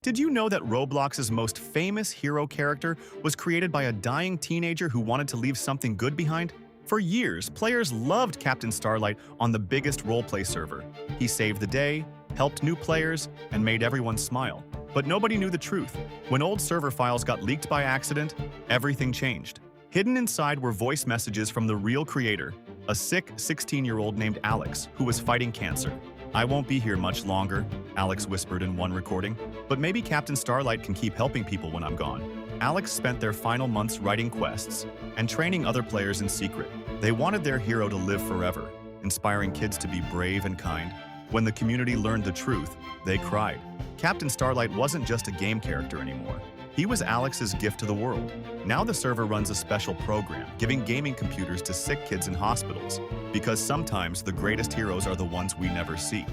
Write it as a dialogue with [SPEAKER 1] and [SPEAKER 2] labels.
[SPEAKER 1] Did you know that Roblox's most famous hero character was created by a dying teenager who wanted to leave something good behind? For years, players loved Captain Starlight on the biggest roleplay server. He saved the day, helped new players, and made everyone smile. But nobody knew the truth. When old server files got leaked by accident, everything changed. Hidden inside were voice messages from the real creator, a sick 16-year-old named Alex, who was fighting cancer. "I won't be here much longer," Alex whispered in one recording, "but maybe Captain Starlight can keep helping people when I'm gone." Alex spent their final months writing quests and training other players in secret. They wanted their hero to live forever, inspiring kids to be brave and kind. When the community learned the truth, they cried. Captain Starlight wasn't just a game character anymore. He was Alex's gift to the world. Now the server runs a special program, giving gaming computers to sick kids in hospitals, because sometimes the greatest heroes are the ones we never see.